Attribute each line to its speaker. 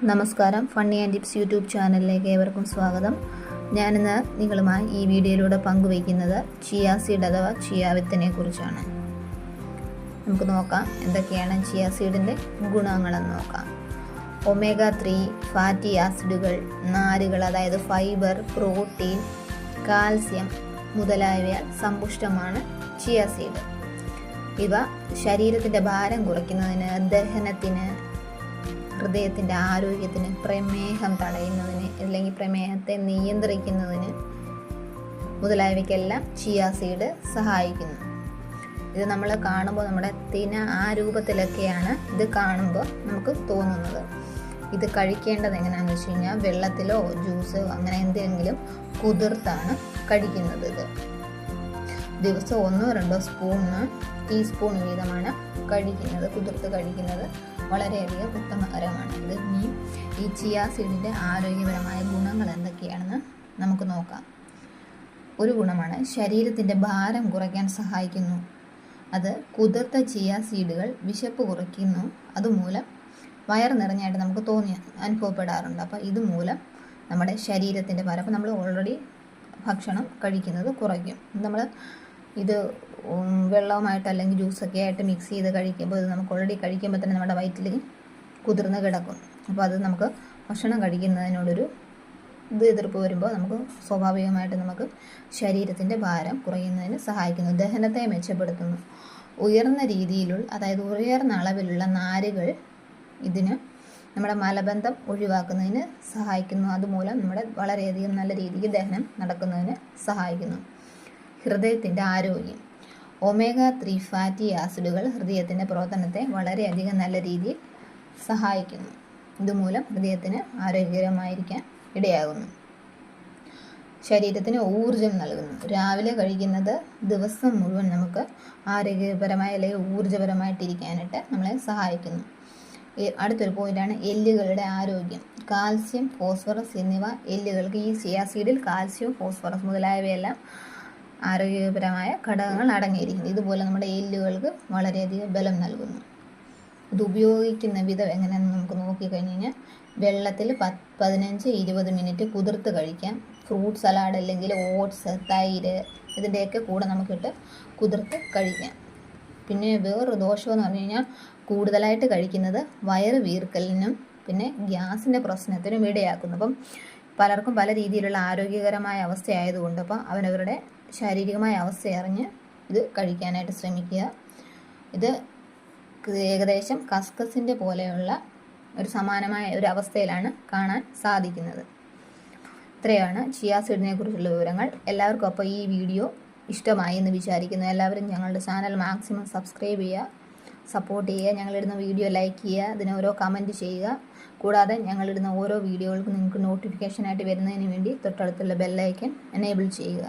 Speaker 1: നമസ്കാരം. Funny and tips YouTube ചാനലിലേക്ക് ഏവർക്കും സ്വാഗതം. ഞാനിന്ന് നിങ്ങളുമായി ഈ വീഡിയോയിലൂടെ പങ്കുവയ്ക്കുന്നത് ചിയാ സീഡ് അഥവാ ചിയാ വിത്തിനെ കുറിച്ചാണ്. നമുക്ക് നോക്കാം എന്തൊക്കെയാണ് ചിയാ സീഡിൻ്റെ ഗുണങ്ങളെന്ന് നോക്കാം. ഒമേഗ 3 ഫാറ്റി ആസിഡുകൾ, നാരുകൾ അതായത് ഫൈബർ, പ്രോട്ടീൻ, കാൽസ്യം മുതലായവയാൽ സമ്പുഷ്ടമാണ് ചിയാ സീഡ്. ഇവ ശരീരത്തിൻ്റെ ഭാരം കുറയ്ക്കുന്നതിന്, ദഹനത്തിന്, ഹൃദയത്തിൻ്റെ ആരോഗ്യത്തിന്, പ്രമേഹം തടയുന്നതിന് അല്ലെങ്കിൽ പ്രമേഹത്തെ നിയന്ത്രിക്കുന്നതിന് മുതലായവയ്ക്കെല്ലാം ചിയാ സീഡ് സഹായിക്കുന്നു. ഇത് നമ്മൾ കാണുമ്പോൾ നമ്മുടെ ആ രൂപത്തിലൊക്കെയാണ് ഇത് കാണുമ്പോൾ നമുക്ക് തോന്നുന്നത്. ഇത് കഴിക്കേണ്ടത് എങ്ങനെയാണെന്ന് വെച്ച് കഴിഞ്ഞാൽ വെള്ളത്തിലോ ജ്യൂസോ അങ്ങനെ എന്തെങ്കിലും കുതിർത്താണ് കഴിക്കുന്നത്. ഇത് ദിവസം 1-2 ടീസ്പൂൺ വീതമാണ് കഴിക്കുന്നത്. കുതിർത്ത് കഴിക്കുന്നത് വളരെയധികം ഉത്തമകരമാണ്. ഇത് ഈ ചിയാ സീഡിൻ്റെ ആരോഗ്യപരമായ ഗുണങ്ങൾ എന്തൊക്കെയാണെന്ന് നമുക്ക് നോക്കാം. ഒരു ഗുണമാണ് ശരീരത്തിൻ്റെ ഭാരം കുറയ്ക്കാൻ സഹായിക്കുന്നു. അത് കുതിർത്ത ചിയാ സീഡുകൾ വിശപ്പ് കുറയ്ക്കുന്നു. അതുമൂലം വയറ് നിറഞ്ഞായിട്ട് നമുക്ക് അനുഭവപ്പെടാറുണ്ട്. അപ്പോൾ ഇതുമൂലം നമ്മുടെ ശരീരത്തിൻ്റെ ഭാരം, അപ്പോൾ നമ്മൾ ഓൾറെഡി ഭക്ഷണം കഴിക്കുന്നത് കുറയ്ക്കും. നമ്മൾ ഇത് വെള്ളവുമായിട്ട് അല്ലെങ്കിൽ ജ്യൂസൊക്കെ ആയിട്ട് മിക്സ് ചെയ്ത് കഴിക്കുമ്പോൾ ഇത് നമുക്ക് ഓൾറെഡി കഴിക്കുമ്പോൾ തന്നെ നമ്മുടെ വയറ്റിൽ കുതിർന്ന് കിടക്കും. അപ്പോൾ അത് നമുക്ക് ഭക്ഷണം കഴിക്കുന്നതിനോടൊരു എതിർപ്പ് വരുമ്പോൾ നമുക്ക് സ്വാഭാവികമായിട്ട് നമുക്ക് ശരീരത്തിൻ്റെ ഭാരം കുറയുന്നതിന് സഹായിക്കുന്നു. ദഹനത്തെ മെച്ചപ്പെടുത്തുന്നു. ഉയർന്ന അളവിലുള്ള നാരുകൾ ഇതിന് നമ്മുടെ മലബന്ധം ഒഴിവാക്കുന്നതിന് സഹായിക്കുന്നു. അതുമൂലം നമ്മുടെ വളരെയധികം നല്ല രീതിക്ക് ദഹനം നടക്കുന്നതിന് സഹായിക്കുന്നു. ഹൃദയത്തിൻ്റെ ആരോഗ്യം. ഒമേഗ 3 ഫാറ്റി ആസിഡുകൾ ഹൃദയത്തിൻ്റെ പ്രവർത്തനത്തെ വളരെയധികം നല്ല രീതിയിൽ സഹായിക്കുന്നു. ഇതുമൂലം ഹൃദയത്തിന് ആരോഗ്യകരമായിരിക്കാൻ ഇടയാകുന്നു. ശരീരത്തിന് ഊർജം നൽകുന്നു. രാവിലെ കഴിക്കുന്നത് ദിവസം മുഴുവൻ നമുക്ക് ആരോഗ്യപരമായ അല്ലെങ്കിൽ ഊർജ്ജപരമായിട്ടിരിക്കാനായിട്ട് നമ്മളെ സഹായിക്കുന്നു. അടുത്തൊരു പോയിന്റാണ് എല്ലുകളുടെ ആരോഗ്യം. കാൽസ്യം, ഫോസ്ഫറസ് എന്നിവ എല്ലുകൾക്ക് ഈ ചിയാ സീഡിൽ കാൽസ്യം, ഫോസ്ഫറസ് മുതലായവയെല്ലാം ആരോഗ്യപരമായ ഘടകങ്ങൾ അടങ്ങിയിരിക്കുന്നു. ഇതുപോലെ നമ്മുടെ എല്ലുകൾക്ക് വളരെയധികം ബലം നൽകുന്നു. ഇത് ഉപയോഗിക്കുന്ന വിധം എങ്ങനെയാണെന്ന് നമുക്ക് നോക്കിക്കഴിഞ്ഞ് കഴിഞ്ഞാൽ വെള്ളത്തിൽ 15-20 മിനിറ്റ് കുതിർത്ത് കഴിക്കാം. ഫ്രൂട്ട് സലാഡ് അല്ലെങ്കിൽ ഓട്സ്, തൈര് ഇതിൻ്റെയൊക്കെ കൂടെ നമുക്കിട്ട് കുതിർത്ത് കഴിക്കാം. പിന്നെ വേറൊരു ദോഷമെന്ന് പറഞ്ഞു കഴിഞ്ഞാൽ കൂടുതലായിട്ട് കഴിക്കുന്നത് വയറ് വീർക്കലിനും പിന്നെ ഗ്യാസിൻ്റെ പ്രശ്നത്തിനും ഇടയാക്കുന്നു. അപ്പം പലർക്കും പല രീതിയിലുള്ള ആരോഗ്യകരമായ അവസ്ഥയായതുകൊണ്ട് അപ്പോൾ അവരവരുടെ ശാരീരികമായ അവസ്ഥ അറിഞ്ഞ് ഇത് കഴിക്കാനായിട്ട് ശ്രമിക്കുക. ഇത് ഏകദേശം കസ്കസിൻ്റെ പോലെയുള്ള ഒരു സമാനമായ ഒരു അവസ്ഥയിലാണ് കാണാൻ സാധിക്കുന്നത്. ഇത്രയാണ് ചിയാ സീഡിനെ കുറിച്ചുള്ള വിവരങ്ങൾ. എല്ലാവർക്കും അപ്പോൾ ഈ വീഡിയോ ഇഷ്ടമായി എന്ന് വിചാരിക്കുന്നു. എല്ലാവരും ഞങ്ങളുടെ ചാനൽ മാക്സിമം സബ്സ്ക്രൈബ് ചെയ്യുക, സപ്പോർട്ട് ചെയ്യുക, ഞങ്ങളിടുന്ന വീഡിയോ ലൈക്ക് ചെയ്യുക, അതിന് ഓരോ കമൻറ്റ് ചെയ്യുക. കൂടാതെ ഞങ്ങളിടുന്ന ഓരോ വീഡിയോകൾക്കും നിങ്ങൾക്ക് നോട്ടിഫിക്കേഷനായിട്ട് വരുന്നതിന് വേണ്ടി തൊട്ടടുത്തുള്ള ബെല്ലൈക്കൻ എനേബിൾ ചെയ്യുക.